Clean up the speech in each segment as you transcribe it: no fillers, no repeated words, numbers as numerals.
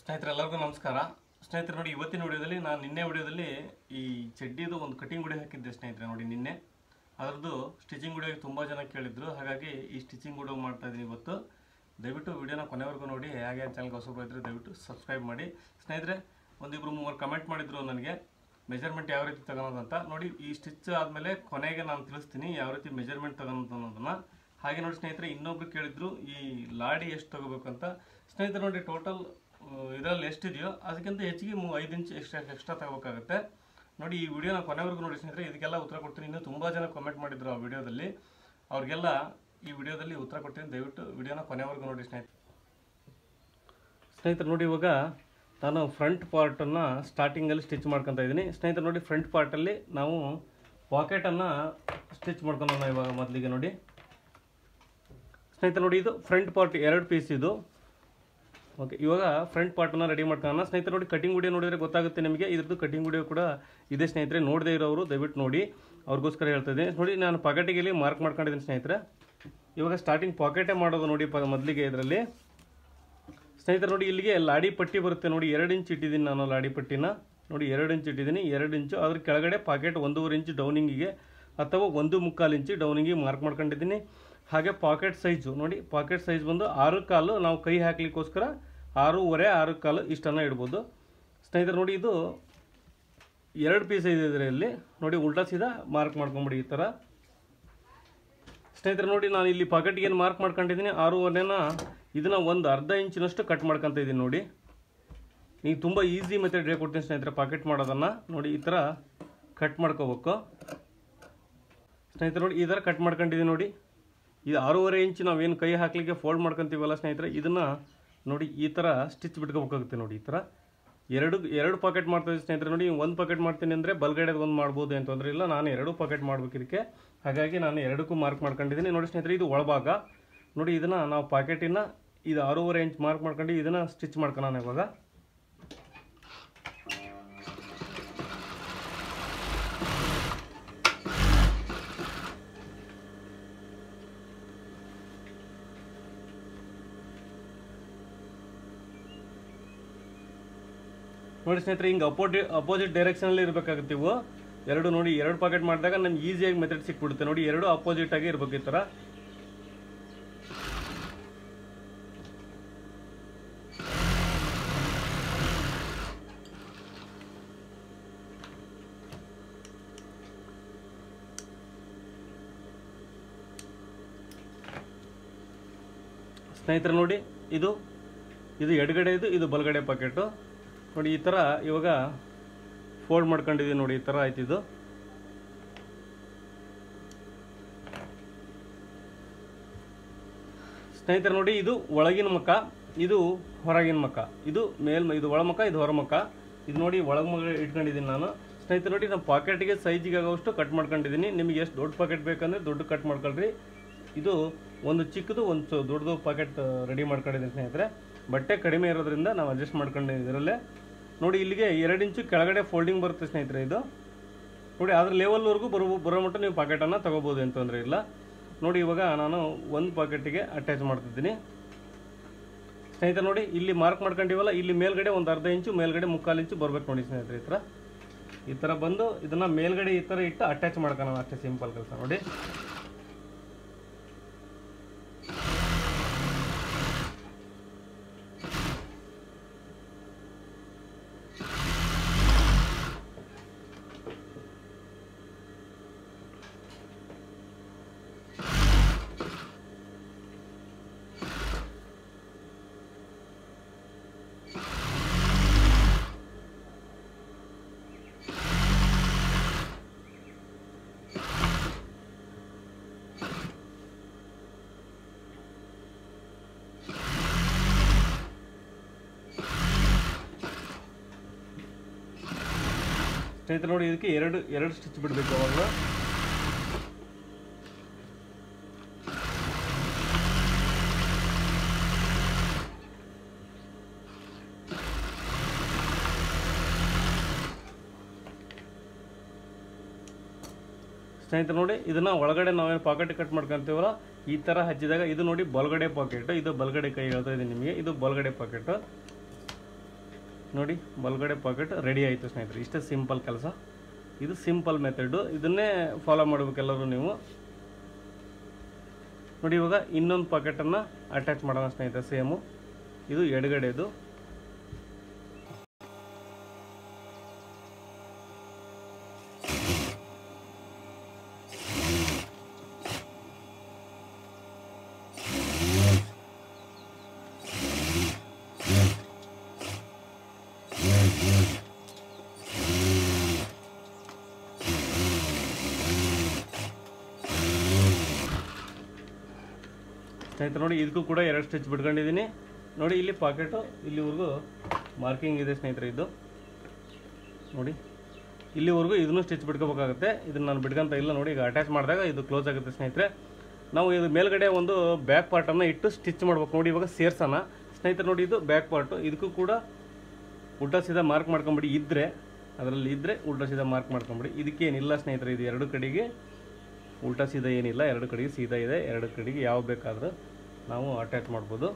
ಸ್ನೇಹಿತರೆಲ್ಲರಿಗೂ ನಮಸ್ಕಾರ. ಸ್ನೇಹಿತರೆ ನೋಡಿ, ಇವತ್ತಿನ ವಿಡಿಯೋದಲ್ಲಿ ನಾನು ನಿನ್ನೆ ವಿಡಿಯೋದಲ್ಲಿ ಈ ಚಡ್ಡಿದು ಒಂದು ಕಟಿಂಗ್ ವಿಡಿಯೋ ಹಾಕಿದ್ದೆ ಸ್ನೇಹಿತರೆ. ನೋಡಿ ನಿನ್ನೆ ಅದರದ್ದು ಸ್ಟಿಚಿಂಗ್ ವಿಡಿಯೋಗೆ ತುಂಬ ಜನ ಕೇಳಿದ್ರು, ಹಾಗಾಗಿ ಈ ಸ್ಟಿಚಿಂಗ್ ವಿಡಿಯೋ ಮಾಡ್ತಾ ಇದ್ದೀನಿ ಇವತ್ತು. ದಯವಿಟ್ಟು ವಿಡಿಯೋನ ಕೊನೆವರೆಗೂ ನೋಡಿ. ಹಾಗೆ ಚಾನಲ್ಗೆ ಹೊಸಬರು ಇದ್ದರೆ ದಯವಿಟ್ಟು ಸಬ್ಸ್ಕ್ರೈಬ್ ಮಾಡಿ. ಸ್ನೇಹಿತರೆ, ಒಂದಿಬ್ಬರು ಮೂವರು ಕಮೆಂಟ್ ಮಾಡಿದ್ರು ನನಗೆ ಮೆಜರ್ಮೆಂಟ್ ಯಾವ ರೀತಿ ತಗೊಳೋದಂತ. ನೋಡಿ, ಈ ಸ್ಟಿಚ್ ಆದಮೇಲೆ ಕೊನೆಗೆ ನಾನು ತಿಳಿಸ್ತೀನಿ ಯಾವ ರೀತಿ ಮೆಜರ್ಮೆಂಟ್ ತಗೊಳೋದು ಅನ್ನೋದನ್ನು. ಹಾಗೆ ನೋಡಿ ಸ್ನೇಹಿತರೆ, ಇನ್ನೊಬ್ರು ಕೇಳಿದ್ರು ಈ ಲಾಡಿ ಎಷ್ಟು ತಗೋಬೇಕು ಅಂತ. ಸ್ನೇಹಿತರೆ ನೋಡಿ, ಟೋಟಲ್ ಇದರಲ್ಲಿ ಎಷ್ಟಿದೆಯೋ ಅದಕ್ಕಿಂತ ಹೆಚ್ಚಿಗೆ 5 ಇಂಚ್ ಎಕ್ಸ್ಟ್ರಾ ತಗೋಬೇಕಾಗುತ್ತೆ. ನೋಡಿ, ಈ ವಿಡಿಯೋನ ಕೊನೆವರೆಗೂ ನೋಡಿ ಸ್ನೇಹಿತರೆ, ಇದಕ್ಕೆಲ್ಲ ಉತ್ತರ ಕೊಡ್ತೀನಿ. ಇನ್ನೂ ತುಂಬ ಜನ ಕಮೆಂಟ್ ಮಾಡಿದ್ರು ಆ ವಿಡಿಯೋದಲ್ಲಿ, ಅವ್ರಿಗೆಲ್ಲ ಈ ವಿಡಿಯೋದಲ್ಲಿ ಉತ್ತರ ಕೊಡ್ತೀನಿ. ದಯವಿಟ್ಟು ವಿಡಿಯೋನ ಕೊನೆವರೆಗೂ ನೋಡಿ ಸ್ನೇಹಿತರೆ. ನೋಡಿ, ಇವಾಗ ನಾನು ಫ್ರಂಟ್ ಪಾರ್ಟನ್ನು ಸ್ಟಾರ್ಟಿಂಗಲ್ಲಿ ಸ್ಟಿಚ್ ಮಾಡ್ಕೊತಾ ಇದ್ದೀನಿ ಸ್ನೇಹಿತರೆ. ನೋಡಿ, ಫ್ರಂಟ್ ಪಾರ್ಟಲ್ಲಿ ನಾವು ಪಾಕೆಟನ್ನು ಸ್ಟಿಚ್ ಮಾಡ್ಕೊಳ್ಳೋಣ ಇವಾಗ ಮೊದಲಿಗೆ. ನೋಡಿ ಸ್ನೇಹಿತರೆ, ನೋಡಿ ಇದು ಫ್ರಂಟ್ ಪಾರ್ಟ್ 2 ಪೀಸ್ ಇದು. ಓಕೆ, ಇವಾಗ ಫ್ರಂಟ್ ಪಾರ್ಟನ್ನು ರೆಡಿ ಮಾಡ್ಕೊಳ್ಳೋಣ ಸ್ನೇಹಿತರೆ. ನೋಡಿ, ಕಟಿಂಗ್ ವಿಡಿಯೋ ನೋಡಿದರೆ ಗೊತ್ತಾಗುತ್ತೆ ನಿಮಗೆ. ಇದ್ರದ್ದು ಕಟಿಂಗ್ ವಿಡಿಯೋ ಕೂಡ ಇದೆ ಸ್ನೇಹಿತರೆ. ನೋಡದೇ ಇರೋರು ದಯವಿಟ್ಟು ನೋಡಿ, ಅವ್ರಿಗೋಸ್ಕರ ಹೇಳ್ತಾ ಇದ್ದೀನಿ. ನೋಡಿ, ನಾನು ಪಾಕೆಟಿಗೆ ಇಲ್ಲಿ ಮಾರ್ಕ್ ಮಾಡ್ಕೊಂಡಿದ್ದೀನಿ ಸ್ನೇಹಿತರೆ. ಇವಾಗ ಸ್ಟಾರ್ಟಿಂಗ್ ಪಾಕೆಟೇ ಮಾಡೋದು ನೋಡಿ ಮೊದಲಿಗೆ ಇದರಲ್ಲಿ ಸ್ನೇಹಿತರೆ. ನೋಡಿ, ಇಲ್ಲಿಗೆ ಲಾಡಿ ಪಟ್ಟಿ ಬರುತ್ತೆ. ನೋಡಿ, 2 ಇಂಚ್ ಇಟ್ಟಿದ್ದೀನಿ ನಾನು ಲಾಡಿ ಪಟ್ಟಿನ. ನೋಡಿ, 2 ಇಂಚ್ ಇಟ್ಟಿದ್ದೀನಿ. 2 ಇಂಚು ಅದ್ರ ಕೆಳಗಡೆ ಪಾಕೆಟ್ 1.5 ಇಂಚ್ ಡೌನಿಂಗಿಗೆ ಅಥವಾ 1.25 ಇಂಚ್ ಡೌನಿಂಗಿಗೆ ಮಾರ್ಕ್ ಮಾಡ್ಕೊಂಡಿದ್ದೀನಿ. ಹಾಗೆ ಪಾಕೆಟ್ ಸೈಜು ನೋಡಿ, ಪಾಕೆಟ್ ಸೈಜ್ ಬಂದು 6.25. ನಾವು ಕೈ ಹಾಕ್ಲಿಕ್ಕೋಸ್ಕರ 6.25 6.25 ಇಷ್ಟನ್ನು ಇಡ್ಬೋದು ಸ್ನೇಹಿತರೆ. ನೋಡಿ, ಇದು 2 ಪೀಸ್ ಇದೆ ಇದರಲ್ಲಿ. ನೋಡಿ, ಉಲ್ಟಾ ಸೀದಾ ಮಾರ್ಕ್ ಮಾಡ್ಕೊಂಬಿಡಿ ಈ ಥರ ಸ್ನೇಹಿತರೆ. ನೋಡಿ, ನಾನು ಇಲ್ಲಿ ಪಾಕೆಟ್ಗೆ ಏನು ಮಾರ್ಕ್ ಮಾಡ್ಕೊಂಡಿದ್ದೀನಿ 6.25ನ ಇದನ್ನು ಒಂದು ಅರ್ಧ ಇಂಚಿನಷ್ಟು ಕಟ್ ಮಾಡ್ಕೊತ ಇದ್ದೀನಿ. ನೋಡಿ, ನೀವು ತುಂಬ ಈಸಿ ಮೆಥಡ್ ಹೇಳ್ಕೊಡ್ತೀನಿ ಸ್ನೇಹಿತರೆ ಪಾಕೆಟ್ ಮಾಡೋದನ್ನು. ನೋಡಿ, ಈ ಥರ ಕಟ್ ಮಾಡ್ಕೋಬೇಕು ಸ್ನೇಹಿತರೆ. ನೋಡಿ, ಈ ಥರ ಕಟ್ ಮಾಡ್ಕೊಂಡಿದ್ದೀನಿ. ನೋಡಿ, ಇದು 6.25 ಇಂಚ್ ನಾವೇನು ಕೈ ಹಾಕಲಿಕ್ಕೆ ಫೋಲ್ಡ್ ಮಾಡ್ಕೊತೀವಲ್ಲ ಸ್ನೇಹಿತರೆ, ಇದನ್ನು ನೋಡಿ ಈ ಥರ ಸ್ಟಿಚ್ ಬಿಟ್ಕೋಬೇಕಾಗುತ್ತೆ. ನೋಡಿ, ಈ ಥರ ಎರಡು ಪಾಕೆಟ್ ಮಾಡ್ತಾಯಿದ್ದೀನಿ ಸ್ನೇಹಿತರೆ. ನೋಡಿ, ಒಂದು ಪಾಕೆಟ್ ಮಾಡ್ತೀನಿ ಅಂದರೆ ಬಲ್ಗಡೆದು ಒಂದು ಮಾಡ್ಬೋದು ಅಂತಂದ್ರೆ ಇಲ್ಲ, ನಾನು 2 ಪಾಕೆಟ್ ಮಾಡ್ಬೇಕು ಇದಕ್ಕೆ. ಹಾಗಾಗಿ ನಾನು 2ಕ್ಕೂ ಮಾರ್ಕ್ ಮಾಡ್ಕೊಂಡಿದ್ದೀನಿ. ನೋಡಿ ಸ್ನೇಹಿತರೆ, ಇದು ಒಳಭಾಗ. ನೋಡಿ, ಇದನ್ನು ನಾವು ಪಾಕೆಟಿನ ಇದು 6.25 ಇಂಚ್ ಮಾರ್ಕ್ ಮಾಡ್ಕೊಂಡು ಇದನ್ನು ಸ್ಟಿಚ್ ಮಾಡ್ಕೊಳ್ಳೋಣ ಇವಾಗ. ನೋಡಿ ಸ್ನೇಹಿತರೆ, ಹಿಂಗೆ ಅಪೋಸಿಟ್ ಡೈರೆಕ್ಷನಲ್ಲಿ ಇರಬೇಕಾಗುತ್ತೆ ಇವು ಎರಡು. ನೋಡಿ, 2 ಪಾಕೆಟ್ ಮಾಡಿದಾಗ ನಮ್ಗೆ ಈಸಿಯಾಗಿ ಮೆಥಡ್ ಸಿಕ್ಬಿಡುತ್ತೆ. ನೋಡಿ, 2 ಅಪೋಸಿಟ್ ಆಗಿ ಇರಬೇಕು ಈ ಥರ. ಸ್ನೇಹಿತರೆ ನೋಡಿ, ಇದು ಎಡಗಡೆ, ಇದು ಬಲಗಡೆ ಪಾಕೆಟು. ನೋಡಿ, ಈ ಥರ ಇವಾಗ ಫೋಲ್ಡ್ ಮಾಡ್ಕೊಂಡಿದ್ದೀವಿ. ನೋಡಿ, ಈ ಥರ ಆಯ್ತು ಇದು. ಸ್ನೇಹಿತರೆ ನೋಡಿ, ಇದು ಒಳಗಿನ ಮುಖ, ಇದು ಹೊರಗಿನ ಮುಖ. ಇದು ಇದು ಒಳಮುಖ, ಇದು ಹೊರಮುಖ. ಇದು ನೋಡಿ ಒಳಮುಖ ಇಟ್ಕೊಂಡಿದ್ದೀನಿ ನಾನು ಸ್ನೇಹಿತರೆ. ನೋಡಿ, ನಾನು ಪಾಕೆಟ್ಗೆ ಸೈಜಿಗೆ ಆಗೋಷ್ಟು ಕಟ್ ಮಾಡ್ಕೊಂಡಿದ್ದೀನಿ. ನಿಮಗೆ ಎಷ್ಟು ದೊಡ್ಡ ಪಾಕೆಟ್ ಬೇಕಂದರೆ ದೊಡ್ಡ ಕಟ್ ಮಾಡ್ಕೊಳ್ರಿ. ಇದು ಒಂದು ಚಿಕ್ಕದು ಒಂದು ದೊಡ್ಡದು ಪಾಕೆಟ್ ರೆಡಿ ಮಾಡ್ಕೊಂಡಿದ್ದೀನಿ ಸ್ನೇಹಿತರೆ. ಬಟ್ಟೆ ಕಡಿಮೆ ಇರೋದ್ರಿಂದ ನಾವು ಅಡ್ಜಸ್ಟ್ ಮಾಡ್ಕೊಂಡಿದ್ದೀವಿ ಇದರಲ್ಲೇ. ನೋಡಿ, ಇಲ್ಲಿಗೆ 2 ಇಂಚು ಕೆಳಗಡೆ ಫೋಲ್ಡಿಂಗ್ ಬರುತ್ತೆ ಸ್ನೇಹಿತರೆ ಇದು. ನೋಡಿ, ಅದ್ರ ಲೆವೆಲ್ವರೆಗೂ ಬರೋ ಮಟ್ಟ ನೀವು ಪಾಕೆಟನ್ನು ತೊಗೋಬೋದು ಅಂತಂದರೆ ಇಲ್ಲ. ನೋಡಿ, ಇವಾಗ ನಾನು ಒಂದು ಪಾಕೆಟಿಗೆ ಅಟ್ಯಾಚ್ ಮಾಡ್ತಿದ್ದೀನಿ ಸ್ನೇಹಿತರೆ. ನೋಡಿ, ಇಲ್ಲಿ ಮಾರ್ಕ್ ಮಾಡ್ಕೊಂಡಿವಲ್ಲ, ಇಲ್ಲಿ ಮೇಲ್ಗಡೆ ಒಂದು ಅರ್ಧ ಇಂಚು, ಮೇಲ್ಗಡೆ 3/4 ಇಂಚು ಬರ್ಬೇಕು ನೋಡಿ ಸ್ನೇಹಿತರೆ. ಈ ಥರ ಬಂದು ಇದನ್ನು ಮೇಲ್ಗಡೆ ಈ ಥರ ಇಟ್ಟು ಅಟ್ಯಾಚ್ ಮಾಡ್ಕೊಳ್ಳೋಣ, ಅಷ್ಟೇ ಸಿಂಪಲ್ ಕೆಲಸ. ನೋಡಿ, ಸ್ನೇಹಿತರೆ ನೋಡಿ, ಇದಕ್ಕೆ ಎರಡು ಸ್ಟಿಚ್ ಬಿಡಬೇಕು ಅವಾಗ. ಸ್ನೇಹಿತರೆ ನೋಡಿ, ಇದನ್ನ ಒಳಗಡೆ ನಾವೇನು ಪಾಕೆಟ್ ಕಟ್ ಮಾಡ್ಕೊಂತೀವಲ್ಲ ಈ ತರ ಹಚ್ಚಿದಾಗ ಇದು ನೋಡಿ ಬಲಗಡೆ ಪಾಕೆಟ್, ಇದು ಬಲಗಡೆ ಕೈ ಹೇಳ್ತಾ ಇದೀನಿ ನಿಮಗೆ, ಇದು ಬಲಗಡೆ ಪಾಕೆಟ್. ನೋಡಿ ಬಲಗಡೆ ಪಾಕೆಟ್ ರೆಡಿ ಆಯಿತು ಸ್ನೇಹಿತರೆ. ಇಷ್ಟೇ ಸಿಂಪಲ್ ಕೆಲಸ, ಇದು ಸಿಂಪಲ್ ಮೆಥಡು, ಇದನ್ನೇ ಫಾಲೋ ಮಾಡಬೇಕೆಲ್ಲರೂ ನೀವು. ನೋಡಿ ಇವಾಗ ಇನ್ನೊಂದು ಪಾಕೆಟನ್ನು ಅಟ್ಯಾಚ್ ಮಾಡೋಣ ಸ್ನೇಹಿತರೆ. ಸೇಮು ಇದು ಎಡಗಡೆದು. ಸ್ನೇಹಿತರೆ ನೋಡಿ ಇದಕ್ಕೂ ಕೂಡ 2 ಸ್ಟಿಚ್ ಬಿಟ್ಕೊಂಡಿದ್ದೀನಿ. ನೋಡಿ ಇಲ್ಲಿ ಪಾಕೆಟು ಇಲ್ಲಿವರೆಗೂ ಮಾರ್ಕಿಂಗ್ ಇದೆ ಸ್ನೇಹಿತರೆ. ಇದು ನೋಡಿ ಇಲ್ಲಿವರೆಗೂ ಇದನ್ನು ಸ್ಟಿಚ್ ಬಿಟ್ಕೋಬೇಕಾಗುತ್ತೆ. ಇದನ್ನು ನಾನು ಬಿಟ್ಕೊಂತ ಇಲ್ಲ. ನೋಡಿ ಈಗ ಅಟ್ಯಾಚ್ ಮಾಡಿದಾಗ ಇದು ಕ್ಲೋಸ್ ಆಗುತ್ತೆ ಸ್ನೇಹಿತರೆ. ನಾವು ಇದು ಮೇಲ್ಗಡೆ ಒಂದು ಬ್ಯಾಕ್ ಪಾರ್ಟನ್ನು ಇಟ್ಟು ಸ್ಟಿಚ್ ಮಾಡ್ಬೇಕು. ನೋಡಿ ಇವಾಗ ಸೇರ್ಸೋಣ ಸ್ನೇಹಿತರೆ. ನೋಡಿ ಇದು ಬ್ಯಾಕ್ ಪಾರ್ಟು, ಇದಕ್ಕೂ ಕೂಡ ಉಲ್ಟಾ ಸೀದಾ ಮಾರ್ಕ್ ಮಾಡ್ಕೊಂಬಿಡಿ. ಇದ್ದರೆ ಅದರಲ್ಲಿ ಇದ್ದರೆ ಉಲ್ಟಾ ಸೀದಾ ಮಾರ್ಕ್ ಮಾಡ್ಕೊಂಬಿಡಿ. ಇದಕ್ಕೇನಿಲ್ಲ ಸ್ನೇಹಿತರೆ, ಇದು 2 ಕಡೆಗೆ ಉಲ್ಟಾ ಸೀದಾ ಏನಿಲ್ಲ, 2 ಕಡೆಗೆ ಸೀದಾ ಇದೆ. 2 ಕಡೆಗೆ ಯಾವ ಬೇಕಾದರೂ ನಾವು ಅಟ್ಯಾಚ್ ಮಾಡ್ಬೋದು.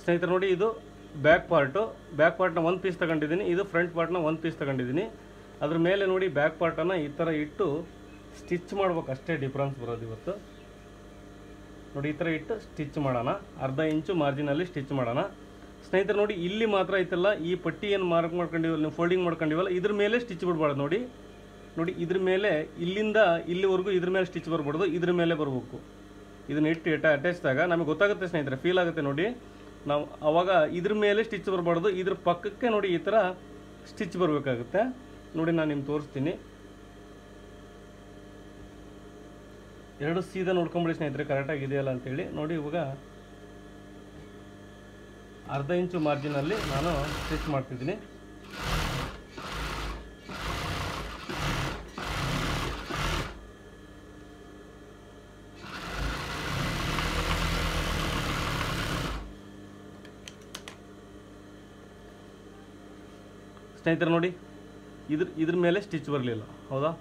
ಸ್ನೇಹಿತರೆ ನೋಡಿ ಇದು ಬ್ಯಾಕ್ ಪಾರ್ಟ್ನ 1 ಪೀಸ್ ತಗೊಂಡಿದ್ದೀನಿ. ಇದು ಫ್ರಂಟ್ ಪಾರ್ಟ್ನ 1 ಪೀಸ್ ತಗೊಂಡಿದ್ದೀನಿ. ಅದ್ರ ಮೇಲೆ ನೋಡಿ ಬ್ಯಾಕ್ ಪಾರ್ಟನ್ನು ಈ ಥರ ಇಟ್ಟು ಸ್ಟಿಚ್ ಮಾಡ್ಬೇಕು, ಅಷ್ಟೇ ಡಿಫ್ರೆನ್ಸ್ ಬರೋದು ಇವತ್ತು. ನೋಡಿ ಈ ಥರ ಇಟ್ಟು ಸ್ಟಿಚ್ ಮಾಡೋಣ. ಅರ್ಧ ಇಂಚು ಮಾರ್ಜಿನಲ್ಲಿ ಸ್ಟಿಚ್ ಮಾಡೋಣ ಸ್ನೇಹಿತರೆ. ನೋಡಿ ಇಲ್ಲಿ ಮಾತ್ರ ಐತಲ್ಲ, ಈ ಪಟ್ಟಿ ಏನು ಮಾರ್ಕ್ ಮಾಡ್ಕೊಂಡಿವಲ್ಲ, ನೀವು ಫೋಲ್ಡಿಂಗ್ ಮಾಡ್ಕೊಂಡಿವಲ್ಲ, ಇದ್ರ ಮೇಲೆ ಸ್ಟಿಚ್ ಬಿಡಬಾರ್ದು. ನೋಡಿ ನೋಡಿ ಇದ್ರ ಮೇಲೆ ಇಲ್ಲಿಂದ ಇಲ್ಲಿವರೆಗೂ ಇದ್ರ ಮೇಲೆ ಸ್ಟಿಚ್ ಬರ್ಬಾರ್ದು, ಇದ್ರ ಮೇಲೆ ಬರಬೇಕು. ಇದನ್ನ ಇಟ್ಟು ಅಟ್ಯಾಚ್ದಾಗ ನಮಗೆ ಗೊತ್ತಾಗುತ್ತೆ ಸ್ನೇಹಿತರೆ, ಫೀಲ್ ಆಗುತ್ತೆ. ನೋಡಿ ನಾವು ಅವಾಗ ಇದ್ರ ಮೇಲೆ ಸ್ಟಿಚ್ ಬರಬಾರ್ದು, ಇದ್ರ ಪಕ್ಕಕ್ಕೆ ನೋಡಿ ಈ ಥರ ಸ್ಟಿಚ್ ಬರಬೇಕಾಗುತ್ತೆ. ನೋಡಿ ನಾನು ನಿಮ್ಗೆ ತೋರಿಸ್ತೀನಿ. 2 ಸೀದಾ ನೋಡ್ಕೊಂಬಿಡಿ ಸ್ನೇಹಿತರೆ, ಕರೆಕ್ಟಾಗಿ ಇದೆಯಲ್ಲ ಅಂತೇಳಿ. ನೋಡಿ ಇವಾಗ ಅರ್ಧ ಇಂಚು ಮಾರ್ಜಿನಲ್ಲಿ ನಾನು ಸ್ಟಿಚ್ ಮಾಡ್ತಿದ್ದೀನಿ. ಸ್ನೇಹಿತರೆ ನೋಡಿ ಇದ್ರ ಮೇಲೆ ಸ್ಟಿಚ್ ಬರಲಿಲ್ಲ, ಹೌದಾ?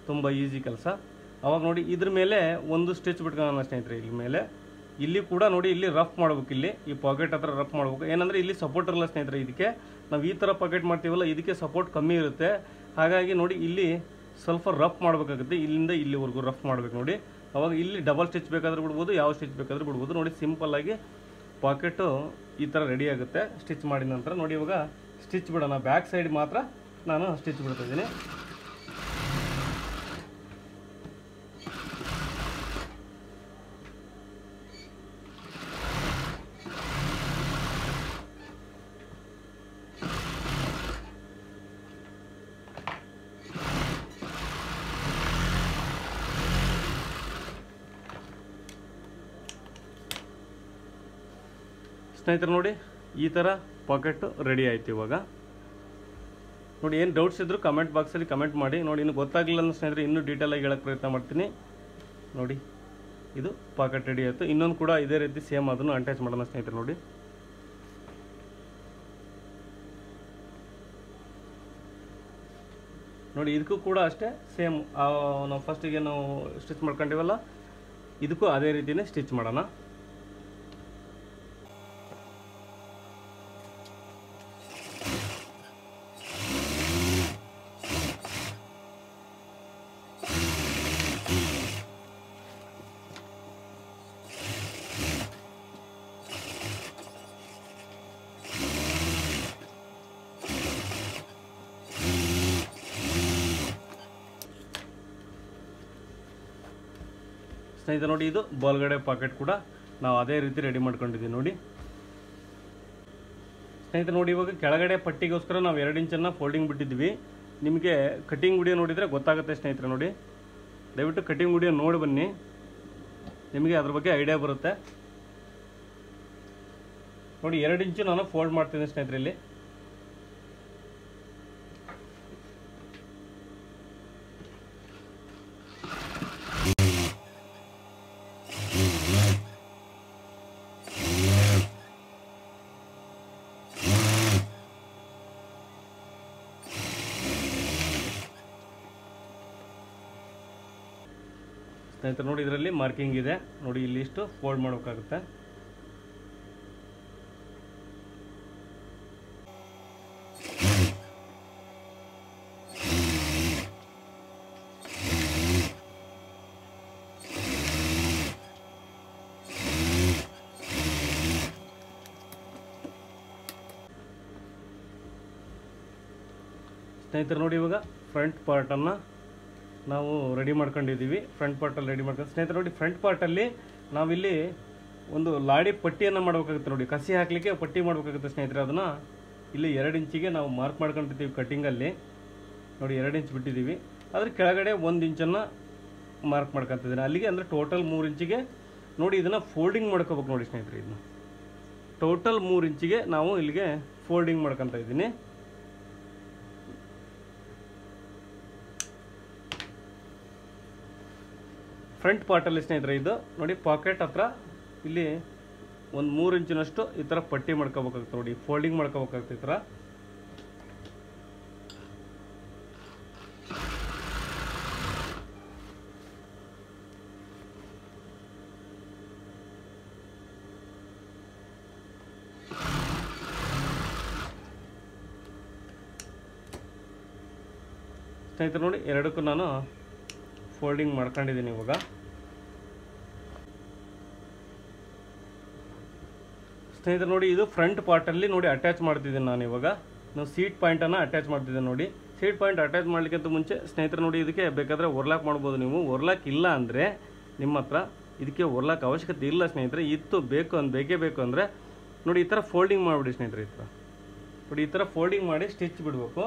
ತುಂಬ ಈಸಿ ಕೆಲಸ. ಅವಾಗ ನೋಡಿ ಇದ್ರ ಮೇಲೆ ಒಂದು ಸ್ಟಿಚ್ ಬಿಟ್ಕೊಳ್ಳೋಣ ಸ್ನೇಹಿತರೆ. ಇಲ್ಲಿ ಮೇಲೆ ಇಲ್ಲಿ ಕೂಡ ನೋಡಿ ಇಲ್ಲಿ ರಫ್ ಮಾಡ್ಬೇಕು. ಇಲ್ಲಿ ಈ ಪಾಕೆಟ್ ಹತ್ರ ರಫ್ ಮಾಡ್ಬೇಕು. ಏನಂದರೆ ಇಲ್ಲಿ ಸಪೋರ್ಟ್ ಇರಲ್ಲ ಸ್ನೇಹಿತರೆ. ಇದಕ್ಕೆ ನಾವು ಈ ಥರ ಪಾಕೆಟ್ ಮಾಡ್ತೀವಲ್ಲ, ಇದಕ್ಕೆ ಸಪೋರ್ಟ್ ಕಮ್ಮಿ ಇರುತ್ತೆ. ಹಾಗಾಗಿ ನೋಡಿ ಇಲ್ಲಿ ಸ್ವಲ್ಪ ರಫ್ ಮಾಡಬೇಕಾಗುತ್ತೆ. ಇಲ್ಲಿಂದ ಇಲ್ಲಿವರೆಗೂ ರಫ್ ಮಾಡಬೇಕು. ನೋಡಿ ಅವಾಗ ಇಲ್ಲಿ ಡಬಲ್ ಸ್ಟಿಚ್ ಬೇಕಾದ್ರೆ ಬಿಡ್ಬೋದು, ಯಾವ ಸ್ಟಿಚ್ ಬೇಕಾದ್ರೆ ಬಿಡ್ಬೋದು. ನೋಡಿ ಸಿಂಪಲ್ಲಾಗಿ ಪಾಕೆಟು ಈ ಥರ ರೆಡಿ ಆಗುತ್ತೆ ಸ್ಟಿಚ್ ಮಾಡಿದ ನಂತರ. ನೋಡಿ ಇವಾಗ ಸ್ಟಿಚ್ ಬಿಡೋಣ. ಬ್ಯಾಕ್ ಸೈಡ್ ಮಾತ್ರ ನಾನು ಸ್ಟಿಚ್ ಬಿಡ್ತಾಯಿದ್ದೀನಿ. ಸ್ನೇಹಿತರೆ ನೋಡಿ ಈ ಥರ ಪಾಕೆಟ್ ರೆಡಿ ಆಯಿತು. ಇವಾಗ ನೋಡಿ ಏನು ಡೌಟ್ಸ್ ಇದ್ದರೂ ಕಮೆಂಟ್ ಬಾಕ್ಸಲ್ಲಿ ಕಮೆಂಟ್ ಮಾಡಿ. ನೋಡಿ ಇನ್ನು ಗೊತ್ತಾಗಲಿಲ್ಲ ಅಂತ ಸ್ನೇಹಿತರೆ ಇನ್ನೂ ಡೀಟೇಲಾಗಿ ಹೇಳೋಕ್ಕೆ ಪ್ರಯತ್ನ ಮಾಡ್ತೀನಿ. ನೋಡಿ ಇದು ಪಾಕೆಟ್ ರೆಡಿ ಆಯಿತು. ಇನ್ನೊಂದು ಕೂಡ ಇದೇ ರೀತಿ ಸೇಮ್ ಅದನ್ನು ಅಟ್ಯಾಚ್ ಮಾಡೋಣ ಸ್ನೇಹಿತರೆ. ನೋಡಿ ನೋಡಿ ಇದಕ್ಕೂ ಕೂಡ ಅಷ್ಟೇ ಸೇಮ್ ನಾವು ಫಸ್ಟಿಗೆ ನಾವು ಸ್ಟಿಚ್ ಮಾಡ್ಕೊಂಡಿವಲ್ಲ, ಇದಕ್ಕೂ ಅದೇ ರೀತಿಯೇ ಸ್ಟಿಚ್ ಮಾಡೋಣ. ಸ್ನೇಹಿತರೆ ನೋಡಿ ಇದು ಬಲಗಡೆ ಪಾಕೆಟ್ ಕೂಡ ನಾವು ಅದೇ ರೀತಿ ರೆಡಿ ಮಾಡ್ಕೊಂಡಿದ್ದೀವಿ. ನೋಡಿ ಸ್ನೇಹಿತರೆ ನೋಡಿ ಇವಾಗ ಕೆಳಗಡೆ ಪಟ್ಟಿಗೋಸ್ಕರ ನಾವು 2 ಇಂಚನ್ನು ಫೋಲ್ಡಿಂಗ್ ಬಿಟ್ಟಿದ್ವಿ. ನಿಮಗೆ ಕಟಿಂಗ್ ವಿಡಿಯೋ ನೋಡಿದರೆ ಗೊತ್ತಾಗುತ್ತೆ ಸ್ನೇಹಿತರೆ. ನೋಡಿ ದಯವಿಟ್ಟು ಕಟಿಂಗ್ ವಿಡಿಯೋ ನೋಡಿ ಬನ್ನಿ, ನಿಮಗೆ ಅದ್ರ ಬಗ್ಗೆ ಐಡಿಯಾ ಬರುತ್ತೆ. ನೋಡಿ 2 ಇಂಚು ನಾನು ಫೋಲ್ಡ್ ಮಾಡ್ತೀನಿ ಸ್ನೇಹಿತರೆ. ಇಲ್ಲಿ ಸ್ನೇಹಿತರೆ ನೋಡಿ ಇದರಲ್ಲಿ ಮಾರ್ಕಿಂಗ್ ಇದೆ ನೋಡಿ, ಇಲ್ಲಿ ಇಷ್ಟು ಫೋಲ್ಡ್ ಮಾಡಬೇಕಾಗುತ್ತೆ. ಸ್ನೇಹಿತರೆ ನೋಡಿ ಇವಾಗ ಫ್ರಂಟ್ ಪಾರ್ಟನ್ನು ನಾವು ರೆಡಿ ಮಾಡ್ಕೊಂಡಿದ್ದೀವಿ. ಫ್ರಂಟ್ ಪಾರ್ಟಲ್ಲಿ ರೆಡಿ ಮಾಡ್ಕೊಂಡು ಸ್ನೇಹಿತರೆ ನೋಡಿ, ಫ್ರಂಟ್ ಪಾರ್ಟಲ್ಲಿ ನಾವಿಲ್ಲಿ ಒಂದು ಲಾಡಿ ಪಟ್ಟಿಯನ್ನು ಮಾಡಬೇಕಾಗುತ್ತೆ ನೋಡಿ, ಕಸಿ ಹಾಕಲಿಕ್ಕೆ ಪಟ್ಟಿ ಮಾಡಬೇಕಾಗುತ್ತೆ ಸ್ನೇಹಿತರೆ. ಅದನ್ನು ಇಲ್ಲಿ 2 ಇಂಚಿಗೆ ನಾವು ಮಾರ್ಕ್ ಮಾಡ್ಕೊಂಡಿರ್ತೀವಿ ಕಟ್ಟಿಂಗಲ್ಲಿ ನೋಡಿ, 2 ಇಂಚ್ ಬಿಟ್ಟಿದ್ದೀವಿ. ಅದ್ರ ಕೆಳಗಡೆ 1 ಇಂಚನ್ನು ಮಾರ್ಕ್ ಮಾಡ್ಕೊತಿದ್ದೀನಿ ಅಲ್ಲಿಗೆ, ಅಂದರೆ ಟೋಟಲ್ 3 ಇಂಚಿಗೆ ನೋಡಿ. ಇದನ್ನು ಫೋಲ್ಡಿಂಗ್ ಮಾಡ್ಕೋಬೇಕು ನೋಡಿ ಸ್ನೇಹಿತರೆ, ಇದನ್ನು ಟೋಟಲ್ 3 ಇಂಚಿಗೆ ನಾವು ಇಲ್ಲಿಗೆ ಫೋಲ್ಡಿಂಗ್ ಮಾಡ್ಕೊತಾ ಇದ್ದೀನಿ. ಫ್ರಂಟ್ ಪಾರ್ಟಲ್ಲಿ ಸ್ನೇಹಿತರೆ ಇದು ನೋಡಿ, ಪಾಕೆಟ್ ಹತ್ರ ಇಲ್ಲಿ ಒಂದು 3 ಇಂಚಿನಷ್ಟು ಈ ಥರ ಪಟ್ಟಿ ಮಾಡ್ಕೋಬೇಕಾಗುತ್ತೆ ನೋಡಿ, ಫೋಲ್ಡಿಂಗ್ ಮಾಡ್ಕೋಬೇಕಾಗುತ್ತೆ ಈ ಥರ. ಸ್ನೇಹಿತರೆ ನೋಡಿ, ಎರಡಕ್ಕೂ ನಾನು ಫೋಲ್ಡಿಂಗ್ ಮಾಡ್ಕೊಂಡಿದ್ದೀನಿ. ಇವಾಗ ಸ್ನೇಹಿತರೆ ನೋಡಿ, ಇದು ಫ್ರಂಟ್ ಪಾರ್ಟಲ್ಲಿ ನೋಡಿ ಅಟ್ಯಾಚ್ ಮಾಡ್ತಿದ್ದೀನಿ ನಾನು. ಇವಾಗ ನಾವು ಸೀಟ್ ಪಾಯಿಂಟನ್ನು ಅಟ್ಯಾಚ್ ಮಾಡ್ತಿದ್ದೀನಿ ನೋಡಿ. ಸೀಟ್ ಪಾಯಿಂಟ್ ಅಟ್ಯಾಚ್ ಮಾಡಲಿಕ್ಕಿಂತ ಮುಂಚೆ ಸ್ನೇಹಿತರೆ ನೋಡಿ, ಇದಕ್ಕೆ ಬೇಕಾದರೆ ಒರ್ಲಾಕ್ ಮಾಡ್ಬೋದು ನೀವು. ಒರ್ಲಾಕ್ ಇಲ್ಲ ಅಂದರೆ ನಿಮ್ಮ ಹತ್ರ ಇದಕ್ಕೆ ಒರ್ಲಾಕ್ ಅವಶ್ಯಕತೆ ಇಲ್ಲ ಸ್ನೇಹಿತರೆ. ಇತ್ತು ಬೇಕೇ ಬೇಕು ಅಂದರೆ ನೋಡಿ, ಈ ಥರ ಫೋಲ್ಡಿಂಗ್ ಮಾಡಿಬಿಡಿ ಸ್ನೇಹಿತರೆ. ಈ ಥರ ನೋಡಿ, ಈ ಥರ ಫೋಲ್ಡಿಂಗ್ ಮಾಡಿ ಸ್ಟಿಚ್ ಬಿಡಬೇಕು.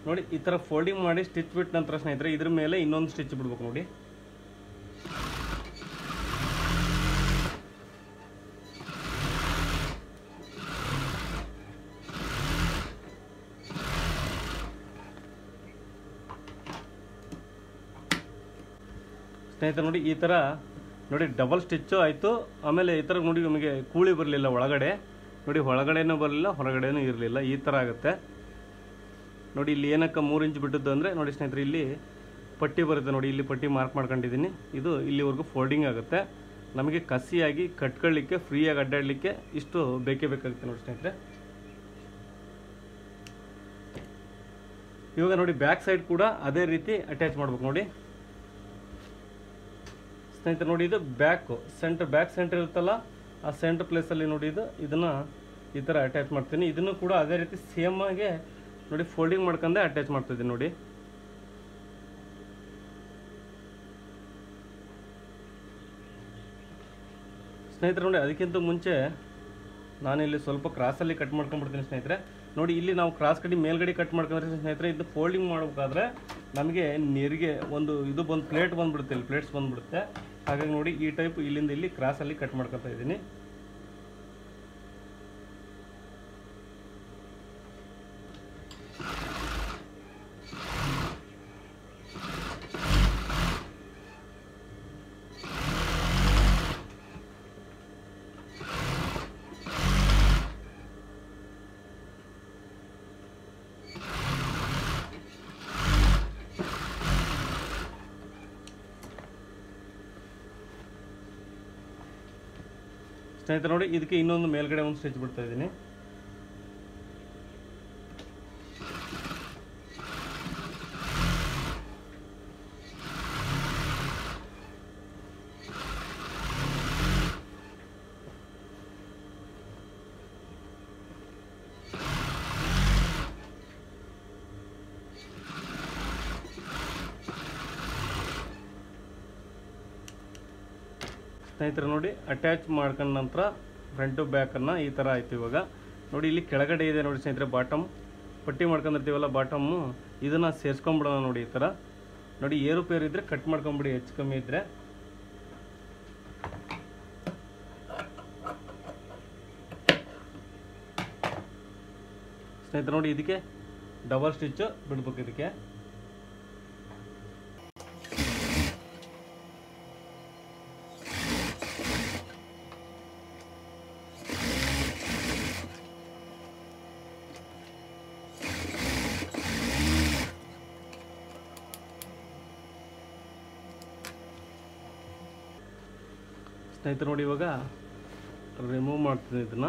ನೋಡಿ ಈ ಥರ ಫೋಲ್ಡಿಂಗ್ ಮಾಡಿ ಸ್ಟಿಚ್ ಬಿಟ್ಟ ನಂತರ ಸ್ನೇಹಿತರೆ ಇದ್ರ ಮೇಲೆ ಇನ್ನೊಂದು ಸ್ಟಿಚ್ ಬಿಡ್ಬೇಕು ನೋಡಿ. ಸ್ನೇಹಿತರೆ ನೋಡಿ, ಈ ಥರ ನೋಡಿ ಡಬಲ್ ಸ್ಟಿಚ್ಚು ಆಯಿತು. ಆಮೇಲೆ ಈ ಥರ ನೋಡಿ ನಮಗೆ ಕೂಳಿ ಬರಲಿಲ್ಲ ಒಳಗಡೆ ನೋಡಿ, ಒಳಗಡೆನೂ ಬರಲಿಲ್ಲ ಹೊರಗಡೆನೂ ಇರಲಿಲ್ಲ, ಈ ಥರ ಆಗುತ್ತೆ ನೋಡಿ. ಇಲ್ಲಿ ಏನಕ್ಕೆ 3 ಇಂಚ್ ಬಿಟ್ಟಿದ್ದು ಅಂದರೆ ನೋಡಿ ಸ್ನೇಹಿತರೆ, ಇಲ್ಲಿ ಪಟ್ಟಿ ಬರುತ್ತೆ ನೋಡಿ, ಇಲ್ಲಿ ಪಟ್ಟಿ ಮಾರ್ಕ್ ಮಾಡ್ಕೊಂಡಿದ್ದೀನಿ. ಇದು ಇಲ್ಲಿವರೆಗೂ ಫೋಲ್ಡಿಂಗ್ ಆಗುತ್ತೆ. ನಮಗೆ ಕಸಿಯಾಗಿ ಕಟ್ಕೊಳ್ಳಿಕ್ಕೆ, ಫ್ರೀಯಾಗಿ ಅಡ್ಡಾಡಲಿಕ್ಕೆ ಇಷ್ಟು ಬೇಕೇ ಬೇಕಾಗುತ್ತೆ ನೋಡಿ ಸ್ನೇಹಿತರೆ. ಇವಾಗ ನೋಡಿ ಬ್ಯಾಕ್ ಸೈಡ್ ಕೂಡ ಅದೇ ರೀತಿ ಅಟ್ಯಾಚ್ ಮಾಡ್ಬೇಕು ನೋಡಿ ಸ್ನೇಹಿತರೆ. ನೋಡಿ ಇದು ಬ್ಯಾಕ್ ಸೆಂಟರ್ ಇರುತ್ತಲ್ಲ, ಆ ಸೆಂಟರ್ ಪ್ಲೇಸಲ್ಲಿ ನೋಡಿ ಇದನ್ನು ಈ ಥರ ಅಟ್ಯಾಚ್ ಮಾಡ್ತೀನಿ. ಇದನ್ನು ಕೂಡ ಅದೇ ರೀತಿ ಸೇಮ್ ಆಗಿ ನೋಡಿ ಫೋಲ್ಡಿಂಗ್ ಮಾಡ್ಕೊಂಡೆ ಅಟ್ಯಾಚ್ ಮಾಡ್ತಿದ್ದೀನಿ ನೋಡಿ. ಸ್ನೇಹಿತರೆ ನೋಡಿ, ಅದಕ್ಕಿಂತ ಮುಂಚೆ ನಾನಿಲ್ಲಿ ಸ್ವಲ್ಪ ಕ್ರಾಸಲ್ಲಿ ಕಟ್ ಮಾಡ್ಕೊಂಡ್ಬಿಡ್ತೀನಿ ಸ್ನೇಹಿತರೆ. ನೋಡಿ ಇಲ್ಲಿ ನಾವು ಕ್ರಾಸ್ ಕಡಿ ಮೇಲ್ಗಡೆ ಕಟ್ ಮಾಡ್ಕೊಂಡ್ರೆ ಸ್ನೇಹಿತರೆ, ಇದು ಫೋಲ್ಡಿಂಗ್ ಮಾಡಬೇಕಾದ್ರೆ ನಮಗೆ ನೆರಿಗೆ ಒಂದು ಇದು ಬಂದು ಪ್ಲೇಟ್ ಬಂದುಬಿಡುತ್ತೆ, ಇಲ್ಲಿ ಪ್ಲೇಟ್ಸ್ ಬಂದುಬಿಡುತ್ತೆ. ಹಾಗಾಗಿ ನೋಡಿ ಈ ಟೈಪ್ ಇಲ್ಲಿಂದ ಇಲ್ಲಿ ಕ್ರಾಸಲ್ಲಿ ಕಟ್ ಮಾಡ್ಕೊತಾ ಇದ್ದೀನಿ. ಸ್ನೇಹಿತರೆ ನೋಡಿ, ಇದಕ್ಕೆ ಇನ್ನೊಂದು ಮೇಲ್ಗಡೆ ಒಂದು ಸ್ಟಿಚ್ ಬಿಡ್ತಾ ಇದ್ದೀನಿ. ಸ್ನೇಹಿತರೆ ನೋಡಿ, ಅಟ್ಯಾಚ್ ಮಾಡ್ಕೊಂಡ ನಂತರ ಫ್ರಂಟು ಬ್ಯಾಕನ್ನು ಈ ಥರ ಆಯಿತು. ಇವಾಗ ನೋಡಿ ಇಲ್ಲಿ ಕೆಳಗಡೆ ಇದೆ ನೋಡಿ ಸ್ನೇಹಿತರೆ, ಬಾಟಮ್ ಪಟ್ಟಿ ಮಾಡ್ಕೊಂಡಿರ್ತೀವಲ್ಲ ಬಾಟಮ್ಮು, ಇದನ್ನು ಸೇರಿಸ್ಕೊಂಬಿಡೋಣ ನೋಡಿ. ಈ ಥರ ನೋಡಿ, ಏರುಪೇರು ಇದ್ದರೆ ಕಟ್ ಮಾಡ್ಕೊಂಬಿಡಿ, ಹೆಚ್ಚು ಕಮ್ಮಿ ಇದ್ದರೆ. ಸ್ನೇಹಿತರೆ ನೋಡಿ ಇದಕ್ಕೆ ಡಬಲ್ ಸ್ಟಿಚ್ಚು ಬಿಡ್ಬೇಕು ಇದಕ್ಕೆ. ಸ್ನೇಹಿತರೆ ನೋಡಿ ಇವಾಗ ರಿಮೂವ್ ಮಾಡ್ತೀನಿ ಇದನ್ನು,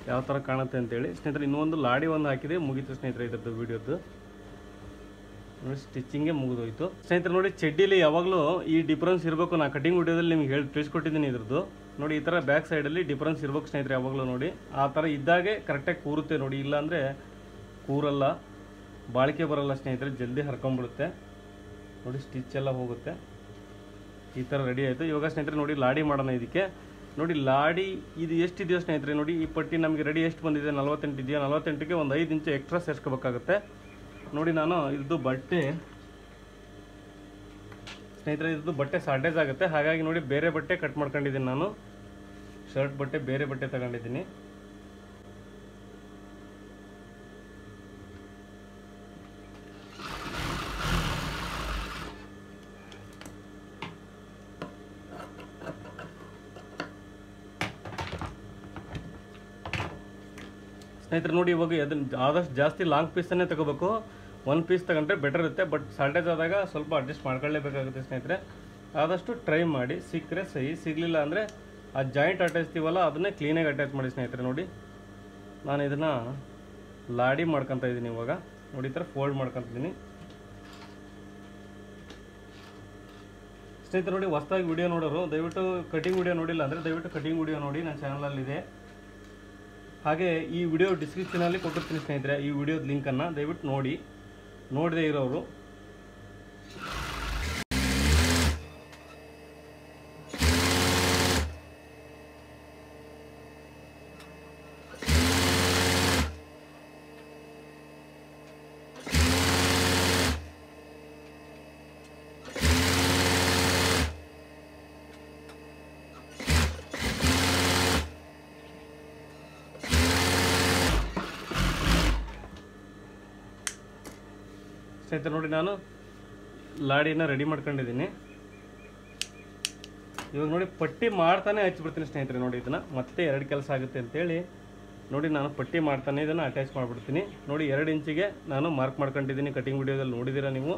ಯಾವ ಥರ ಕಾಣುತ್ತೆ ಅಂತೇಳಿ. ಸ್ನೇಹಿತರೆ ಇನ್ನೊಂದು ಲಾಡಿ ಒಂದು ಹಾಕಿದೆ, ಮುಗೀತು ಸ್ನೇಹಿತರೆ ಇದ್ರದ್ದು ವಿಡಿಯೋದು. ನೋಡಿ ಸ್ಟಿಚಿಂಗೇ ಮುಗಿದೋಯ್ತು ಸ್ನೇಹಿತರೆ. ನೋಡಿ ಚಡ್ಡಿಲಿ ಯಾವಾಗಲೂ ಈ ಡಿಫ್ರೆನ್ಸ್ ಇರಬೇಕು. ನಾನು ಕಟಿಂಗ್ ವಿಡಿಯೋದಲ್ಲಿ ನಿಮ್ಗೆ ತಿಳಿಸ್ಕೊಟ್ಟಿದ್ದೀನಿ ಇದ್ರದ್ದು. ನೋಡಿ ಈ ಥರ ಬ್ಯಾಕ್ ಸೈಡಲ್ಲಿ ಡಿಫ್ರೆನ್ಸ್ ಇರಬೇಕು ಸ್ನೇಹಿತರೆ ಯಾವಾಗಲೂ. ನೋಡಿ ಆ ಥರ ಇದ್ದಾಗೆ ಕರೆಕ್ಟಾಗಿ ಕೂರುತ್ತೆ ನೋಡಿ, ಇಲ್ಲಾಂದರೆ ಕೂರಲ್ಲ, ಬಾಳಿಕೆ ಬರಲ್ಲ ಸ್ನೇಹಿತರೆ, ಜಲ್ದಿ ಹರ್ಕೊಂಡ್ಬಿಡುತ್ತೆ. ನೋಡಿ ಸ್ಟಿಚ್ ಎಲ್ಲ ಹೋಗುತ್ತೆ. ಈ ಥರ ರೆಡಿ ಆಯಿತು. ಇವಾಗ ಸ್ನೇಹಿತರೆ ನೋಡಿ ಲಾಡಿ ಮಾಡೋಣ ಇದಕ್ಕೆ. ನೋಡಿ ಲಾಡಿ ಇದು ಎಷ್ಟಿದೆಯೋ ಸ್ನೇಹಿತರೆ, ನೋಡಿ ಈ ಪಟ್ಟಿ ನಮಗೆ ರೆಡಿ ಎಷ್ಟು ಬಂದಿದೆ, 48 ಇದೆಯಾ, 48ಗೆ ಒಂದು 5 ಇಂಚು ಎಕ್ಸ್ಟ್ರಾ ಸೇರಿಸ್ಕೋಬೇಕಾಗುತ್ತೆ. ನೋಡಿ ನಾನು ಇದು ಬಟ್ಟೆ ಸ್ನೇಹಿತರೆ, ಇದು ಬಟ್ಟೆ ಶಾರ್ಟೇಜ್ ಆಗುತ್ತೆ, ಹಾಗಾಗಿ ನೋಡಿ ಬೇರೆ ಬಟ್ಟೆ ಕಟ್ ಮಾಡ್ಕೊಂಡಿದ್ದೀನಿ ನಾನು. ಶರ್ಟ್ ಬಟ್ಟೆ ಬೇರೆ ಬಟ್ಟೆ ತಗೊಂಡಿದ್ದೀನಿ. ಸ್ನೇಹಿತರೆ ನೋಡಿ ಇವಾಗ ಅದನ್ನು ಆದಷ್ಟು ಜಾಸ್ತಿ ಲಾಂಗ್ ಪೀಸನ್ನೇ ತಗೋಬೇಕು. 1 ಪೀಸ್ ತಗೊಂಡ್ರೆ ಬೆಟರ್ ಇರುತ್ತೆ, ಬಟ್ ಶಾರ್ಟೇಜ್ ಆದಾಗ ಸ್ವಲ್ಪ ಅಡ್ಜಸ್ಟ್ ಮಾಡ್ಕೊಳ್ಳೇಬೇಕಾಗುತ್ತೆ ಸ್ನೇಹಿತರೆ. ಆದಷ್ಟು ಟ್ರೈ ಮಾಡಿ, ಸಿಕ್ಕರೆ ಸಹಿ, ಸಿಗಲಿಲ್ಲ ಅಂದರೆ ಆ ಜಾಯಿಂಟ್ ಅಟ್ಯಾಚ್ತೀವಲ್ಲ ಅದನ್ನೇ ಕ್ಲೀನಾಗಿ ಅಟ್ಯಾಚ್ ಮಾಡಿ ಸ್ನೇಹಿತರೆ. ನೋಡಿ ನಾನು ಇದನ್ನು ಲಾಡಿ ಮಾಡ್ಕೊತಾ ಇದ್ದೀನಿ ಇವಾಗ. ನೋಡಿ ಈ ಥರ ಫೋಲ್ಡ್ ಮಾಡ್ಕೊತಿದ್ದೀನಿ ಸ್ನೇಹಿತರೆ. ನೋಡಿ ಹೊಸದಾಗಿ ವಿಡಿಯೋ ನೋಡೋರು ದಯವಿಟ್ಟು ಕಟಿಂಗ್ ವಿಡಿಯೋ ನೋಡಿಲ್ಲ ಅಂದರೆ ದಯವಿಟ್ಟು ಕಟಿಂಗ್ ವಿಡಿಯೋ ನೋಡಿ, ನನ್ನ ಚಾನಲಲ್ಲಿದೆ. ಹಾಗೆ ಈ ವಿಡಿಯೋ ಡಿಸ್ಕ್ರಿಪ್ಷನಲ್ಲಿ ಕೊಟ್ಟಿರ್ತೀನಿ ಸ್ನೇಹಿತರೆ, ಈ ವಿಡಿಯೋದ ಲಿಂಕನ್ನು ದಯವಿಟ್ಟು ನೋಡಿ. ನೋಡದೇ ಇರೋರು ಸ್ನೇಹಿತರೆ. ನೋಡಿ ನಾನು ಲಾಡಿನ ರೆಡಿ ಮಾಡ್ಕೊಂಡಿದ್ದೀನಿ. ಇವಾಗ ನೋಡಿ ಪಟ್ಟಿ ಮಾಡ್ತಾನೆ ಹಚ್ಚಿಬಿಡ್ತೀನಿ ಸ್ನೇಹಿತರೆ. ನೋಡಿ ಇದನ್ನು ಮತ್ತೆ 2 ಕೆಲಸ ಆಗುತ್ತೆ ಅಂತೇಳಿ ನೋಡಿ ನಾನು ಪಟ್ಟಿ ಮಾಡ್ತಾನೆ ಇದನ್ನು ಅಟ್ಯಾಚ್ ಮಾಡಿಬಿಡ್ತೀನಿ. ನೋಡಿ 2 ಇಂಚಿಗೆ ನಾನು ಮಾರ್ಕ್ ಮಾಡ್ಕೊಂಡಿದ್ದೀನಿ, ಕಟಿಂಗ್ ವಿಡಿಯೋದಲ್ಲಿ ನೋಡಿದ್ದೀರಾ ನೀವು.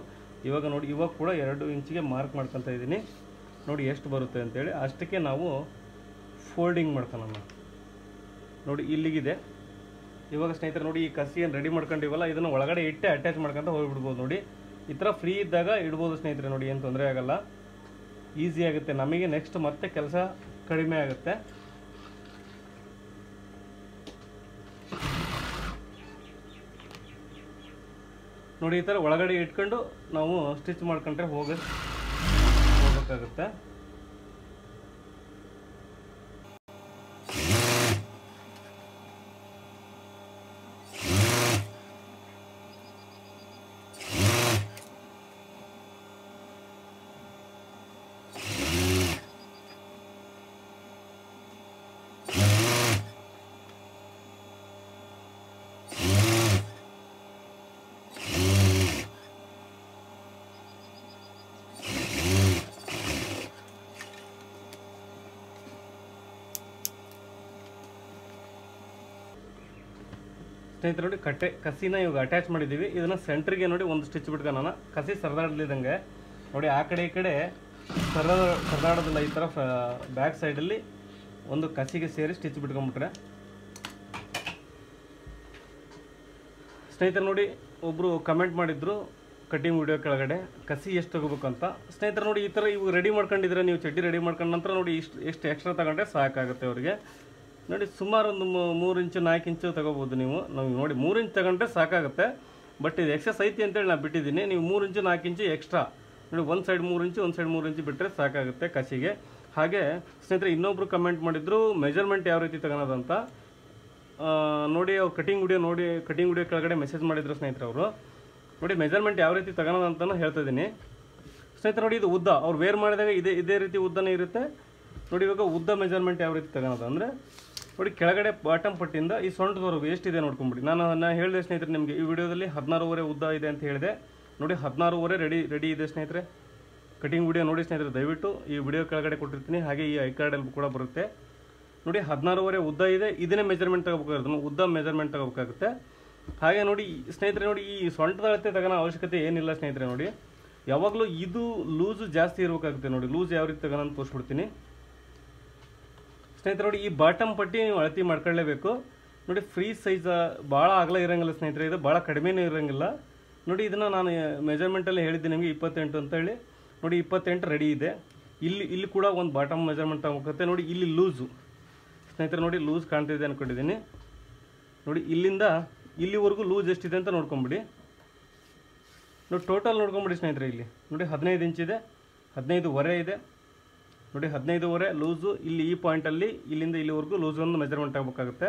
ಇವಾಗ ನೋಡಿ ಇವಾಗ ಕೂಡ 2 ಇಂಚಿಗೆ ಮಾರ್ಕ್ ಮಾಡ್ಕೊತಾ ಇದ್ದೀನಿ. ನೋಡಿ ಎಷ್ಟು ಬರುತ್ತೆ ಅಂತೇಳಿ ಅಷ್ಟಕ್ಕೆ ನಾವು ಫೋಲ್ಡಿಂಗ್ ಮಾಡ್ಕೊಳ್ಳೋಣ. ನೋಡಿ ಇಲ್ಲಿಗಿದೆ. ಇವಾಗ ಸ್ನೇಹಿತರೆ ನೋಡಿ ಈ ಕಸಿ ಏನು ರೆಡಿ ಮಾಡ್ಕೊಂಡಿವಲ್ಲ ಇದನ್ನು ಒಳಗಡೆ ಇಟ್ಟೆ ಅಟ್ಯಾಚ್ ಮಾಡ್ಕೊಂತ ಹೋಗ್ಬಿಡ್ಬೋದು. ನೋಡಿ ಈ ಥರ ಫ್ರೀ ಇದ್ದಾಗ ಇಡ್ಬೋದು ಸ್ನೇಹಿತರೆ. ನೋಡಿ ಏನು ತೊಂದರೆ ಆಗಲ್ಲ, ಈಸಿ ಆಗುತ್ತೆ ನಮಗೆ. ನೆಕ್ಸ್ಟ್ ಮತ್ತೆ ಕೆಲಸ ಕಡಿಮೆ ಆಗುತ್ತೆ. ನೋಡಿ ಈ ಥರ ಒಳಗಡೆ ಇಟ್ಕೊಂಡು ನಾವು ಸ್ಟಿಚ್ ಮಾಡ್ಕೊಂಡ್ರೆ ಹೋಗಬೇಕಾಗುತ್ತೆ. ಸ್ನೇಹಿತರೆ ನೋಡಿ ಕಸಿನ ಇವಾಗ ಅಟ್ಯಾಚ್ ಮಾಡಿದ್ದೀವಿ. ಇದನ್ನು ಸೆಂಟ್ರಿಗೆ ನೋಡಿ ಒಂದು ಸ್ಟಿಚ್ ಬಿಟ್ಕೊಳ್ಳೋಣ, ಕಸಿ ಸರಿದಾಡ್ಲಿದ್ದಂಗೆ. ನೋಡಿ ಆ ಕಡೆ ಈ ಕಡೆ ಸರಿದಾಡೋದಿಲ್ಲ. ಈ ಥರ ಬ್ಯಾಕ್ ಸೈಡಲ್ಲಿ ಒಂದು ಕಸಿಗೆ ಸೇರಿ ಸ್ಟಿಚ್ ಬಿಟ್ಕೊಂಡ್ಬಿಟ್ರೆ ಸ್ನೇಹಿತರೆ. ನೋಡಿ ಒಬ್ಬರು ಕಮೆಂಟ್ ಮಾಡಿದ್ರು ಕಟಿಂಗ್ ವಿಡಿಯೋ ಕೆಳಗಡೆ ಕಸಿ ಎಷ್ಟು ತಗೋಬೇಕು ಅಂತ. ಸ್ನೇಹಿತರೆ ನೋಡಿ ಈ ಥರ ಇವು ರೆಡಿ ಮಾಡ್ಕೊಂಡಿದ್ರೆ ನೀವು ಚಡ್ಡಿ ರೆಡಿ ಮಾಡ್ಕೊಂಡ ನಂತರ ನೋಡಿ ಎಷ್ಟು ಎಕ್ಸ್ಟ್ರಾ ತಗೊಂಡ್ರೆ ಸಾಕಾಗುತ್ತೆ ಅವರಿಗೆ. ನೋಡಿ ಸುಮಾರು ಒಂದು 3 ಇಂಚು 4 ಇಂಚು ತಗೋಬೋದು ನೀವು. ನೋಡಿ 3 ಇಂಚ್ ತಗೊಂಡ್ರೆ ಸಾಕಾಗುತ್ತೆ, ಬಟ್ ಇದು ಎಕ್ಸಸ್ ಐತಿ ಅಂತೇಳಿ ನಾನು ಬಿಟ್ಟಿದ್ದೀನಿ. ನೀವು 3 ಇಂಚು 4 ಇಂಚು ಎಕ್ಸ್ಟ್ರಾ ನೋಡಿ, ಒಂದು ಸೈಡ್ 3 ಇಂಚು ಒಂದು ಸೈಡ್ 3 ಇಂಚು ಬಿಟ್ಟರೆ ಸಾಕಾಗುತ್ತೆ ಕಸಿಗೆ. ಹಾಗೆ ಸ್ನೇಹಿತರೆ ಇನ್ನೊಬ್ರು ಕಮೆಂಟ್ ಮಾಡಿದ್ರು ಮೆಜರ್ಮೆಂಟ್ ಯಾವ ರೀತಿ ತಗೊಳೋದಂತ. ನೋಡಿ ಅವ್ರು ಕಟಿಂಗ್ ವಿಡಿಯೋ ಕೆಳಗಡೆ ಮೆಸೇಜ್ ಮಾಡಿದ್ರು ಸ್ನೇಹಿತರೆ ಅವರು. ನೋಡಿ ಮೆಜರ್ಮೆಂಟ್ ಯಾವ ರೀತಿ ತಗೊಳೋದಂತನೂ ಹೇಳ್ತಾ ಇದ್ದೀನಿ ಸ್ನೇಹಿತರೆ. ನೋಡಿ ಇದು ಉದ್ದ ಅವ್ರು ವೇರ್ ಮಾಡಿದಾಗ ಇದೇ ರೀತಿ ಉದ್ದನೇ ಇರುತ್ತೆ. ನೋಡಿ ಇವಾಗ ಉದ್ದ ಮೆಜರ್ಮೆಂಟ್ ಯಾವ ರೀತಿ ತಗೊಳೋದು ಅಂದರೆ ನೋಡಿ ಕೆಳಗಡೆ ಬಾಟಮ್ ಪಟ್ಟಿಯಿಂದ ಈ ಸೊಂಟದವರೆಗೂ ಎಷ್ಟಿದೆ ನೋಡ್ಕೊಂಬಿಡಿ. ನಾನು ಹೇಳಿದೆ ಸ್ನೇಹಿತರೆ ನಿಮಗೆ ಈ ವಿಡಿಯೋದಲ್ಲಿ 16.5 ಉದ್ದ ಇದೆ ಅಂತ ಹೇಳಿದೆ. ನೋಡಿ 16.5 ರೆಡಿ ಇದೆ ಸ್ನೇಹಿತರೆ. ಕಟಿಂಗ್ ವಿಡಿಯೋ ನೋಡಿ ಸ್ನೇಹಿತರೆ, ದಯವಿಟ್ಟು ಈ ವಿಡಿಯೋ ಕೆಳಗಡೆ ಕೊಟ್ಟಿರ್ತೀನಿ, ಹಾಗೆ ಈ ಐ ಕಾರ್ಡಲ್ಲಿ ಕೂಡ ಬರುತ್ತೆ. ನೋಡಿ 16.5 ಉದ್ದ ಇದೆ. ಇದನ್ನೇ ಮೆಜರ್ಮೆಂಟ್ ತಗೋಬೇಕಾಗುತ್ತೆ, ಉದ್ದ ಮೆಜರ್ಮೆಂಟ್ ತಗೋಬೇಕಾಗುತ್ತೆ. ಹಾಗೆ ನೋಡಿ ಸ್ನೇಹಿತರೆ, ನೋಡಿ ಈ ಸೊಂಟದ ಅಳತೆ ತಗೋಣ ಅವಶ್ಯಕತೆ ಏನಿಲ್ಲ ಸ್ನೇಹಿತರೆ. ನೋಡಿ ಯಾವಾಗಲೂ ಇದು ಲೂಸು ಜಾಸ್ತಿ ಇರಬೇಕಾಗುತ್ತೆ. ನೋಡಿ ಲೂಸ್ ಯಾವ ರೀತಿ ತಗೋಣ ಅಂತ ತೋರಿಸ್ಬಿಡ್ತೀನಿ ಸ್ನೇಹಿತರೆ. ನೋಡಿ ಈ ಬಾಟಮ್ ಪಟ್ಟಿ ನೀವು ಅಳತೆ ಮಾಡ್ಕೊಳ್ಳೇಬೇಕು. ನೋಡಿ ಫ್ರೀ ಸೈಜ್ ಭಾಳ ಅಗಲ ಇರೋಂಗಿಲ್ಲ ಸ್ನೇಹಿತರೆ, ಇದು ಭಾಳ ಕಡಿಮೆನೂ ಇರೋಂಗಿಲ್ಲ. ನೋಡಿ ಇದನ್ನು ನಾನು ಮೆಜರ್ಮೆಂಟಲ್ಲಿ ಹೇಳಿದ್ದೆ ನಿಮಗೆ 28 ಅಂತ ಹೇಳಿ. ನೋಡಿ 28 ರೆಡಿ ಇದೆ. ಇಲ್ಲಿ ಕೂಡ ಒಂದು ಬಾಟಮ್ ಮೆಜರ್ಮೆಂಟ್ ತಗೋಗುತ್ತೆ. ನೋಡಿ ಇಲ್ಲಿ ಲೂಸು ಸ್ನೇಹಿತರೆ, ನೋಡಿ ಲೂಸ್ ಕಾಣ್ತಿದೆ ಅಂದ್ಕೊಂಡಿದ್ದೀನಿ. ನೋಡಿ ಇಲ್ಲಿಂದ ಇಲ್ಲಿವರೆಗೂ ಲೂಸ್ ಎಷ್ಟಿದೆ ಅಂತ ನೋಡ್ಕೊಂಬಿಡಿ. ನೋಡಿ ಟೋಟಲ್ ನೋಡ್ಕೊಂಬಿಡಿ ಸ್ನೇಹಿತರೆ. ಇಲ್ಲಿ ನೋಡಿ 15 ಇಂಚಿದೆ, 15.5 ಇದೆ. ನೋಡಿ 15.5 ಲೂಸು. ಇಲ್ಲಿ ಈ ಪಾಯಿಂಟಲ್ಲಿ ಇಲ್ಲಿಂದ ಇಲ್ಲಿವರೆಗೂ ಲೂಸ್ ಒಂದು ಮೆಜರ್ಮೆಂಟ್ ಆಗಬೇಕಾಗುತ್ತೆ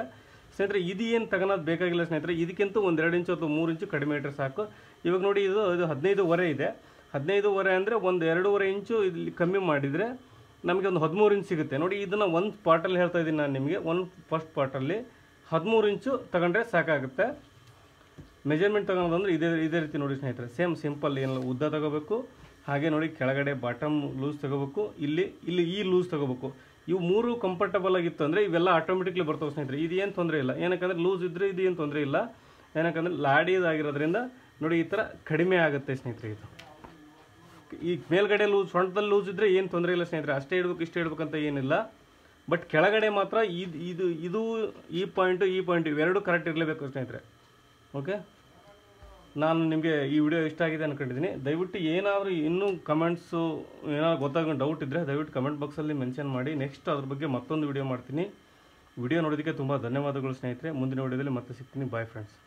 ಸ್ನೇಹಿತರೆ. ಇದು ಏನು ತಗೋದು ಬೇಕಾಗಿಲ್ಲ ಸ್ನೇಹಿತರೆ, ಇದಕ್ಕಿಂತ ಒಂದು 2 ಇಂಚು ಅಥವಾ 3 ಇಂಚು ಕಡಿಮೆ ಇಟ್ಟರೆ ಸಾಕು. ಇವಾಗ ನೋಡಿ ಇದು 15.5 ಇದೆ. 15.5 ಅಂದರೆ ಒಂದು 2.5 ಇಂಚು ಇಲ್ಲಿ ಕಮ್ಮಿ ಮಾಡಿದರೆ ನಮಗೆ ಒಂದು 13 ಇಂಚು ಸಿಗುತ್ತೆ. ನೋಡಿ ಇದನ್ನು ಒಂದು ಪಾರ್ಟಲ್ಲಿ ಹೇಳ್ತಾ ಇದ್ದೀನಿ ನಾನು ನಿಮಗೆ. ಫಸ್ಟ್ ಪಾರ್ಟಲ್ಲಿ 13 ಇಂಚು ತಗೊಂಡ್ರೆ ಸಾಕಾಗುತ್ತೆ. ಮೆಜರ್ಮೆಂಟ್ ತಗೊಳೋದಂದ್ರೆ ಇದೇ ರೀತಿ ನೋಡಿ ಸ್ನೇಹಿತರೆ, ಸೇಮ್ ಸಿಂಪಲ್. ಏನು ಉದ್ದ ತಗೋಬೇಕು, ಹಾಗೆ ನೋಡಿ ಕೆಳಗಡೆ ಬಾಟಮ್ ಲೂಸ್ ತಗೋಬೇಕು, ಇಲ್ಲಿ ಈ ಲೂಸ್ ತಗೋಬೇಕು. ಇವು 3 ಕಂಫರ್ಟಬಲ್ ಆಗಿತ್ತು ಅಂದರೆ ಇವೆಲ್ಲ ಆಟೋಮೆಟಿಕ್ಲಿ ಬರ್ತವೆ ಸ್ನೇಹಿತರೆ. ಇದು ಏನು ತೊಂದರೆ ಇಲ್ಲ. ಏನಕ್ಕಂದರೆ ಲೂಸ್ ಇದ್ದರೆ ಇದು ಏನು ತೊಂದರೆ ಇಲ್ಲ. ಏನಕ್ಕಂದರೆ ಲಾಡಿದಾಗಿರೋದ್ರಿಂದ ನೋಡಿ ಈ ಥರ ಕಡಿಮೆ ಆಗುತ್ತೆ ಸ್ನೇಹಿತರೆ. ಇದು ಈ ಮೇಲ್ಗಡೆ ಲೂಸ್, ಸೊಂಟದಲ್ಲಿ ಲೂಸ್ ಇದ್ದರೆ ಏನು ತೊಂದರೆ ಇಲ್ಲ ಸ್ನೇಹಿತರೆ. ಅಷ್ಟೇ ಇಡಬೇಕು ಇಷ್ಟೇ ಇಡಬೇಕಂತ ಏನಿಲ್ಲ. ಬಟ್ ಕೆಳಗಡೆ ಮಾತ್ರ ಇದು ಈ ಪಾಯಿಂಟು ಇವೆರಡು ಕರೆಕ್ಟ್ ಇರಲೇಬೇಕು ಸ್ನೇಹಿತರೆ. ಓಕೆ, ನಾನು ನಿಮಗೆ ಈ ವಿಡಿಯೋ ಇಷ್ಟ ಆಗಿದೆ ಅಂದ್ಕೊಂಡಿದ್ದೀನಿ. ದಯವಿಟ್ಟು ಏನಾದರೂ ಇನ್ನೂ ಕಮೆಂಟ್ಸು ಏನಾದ್ರು ಗೊತ್ತಾಗೋ ಡೌಟ್ ಇದ್ದರೆ ದಯವಿಟ್ಟು ಕಮೆಂಟ್ ಬಾಕ್ಸಲ್ಲಿ ಮೆನ್ಷನ್ ಮಾಡಿ. ನೆಕ್ಸ್ಟ್ ಅದ್ರ ಬಗ್ಗೆ ಮತ್ತೊಂದು ವಿಡಿಯೋ ಮಾಡ್ತೀನಿ. ವಿಡಿಯೋ ನೋಡೋದಕ್ಕೆ ತುಂಬ ಧನ್ಯವಾದಗಳು ಸ್ನೇಹಿತರೆ. ಮುಂದಿನ ವಿಡಿಯೋದಲ್ಲಿ ಮತ್ತೆ ಸಿಗ್ತೀನಿ. Bye friends.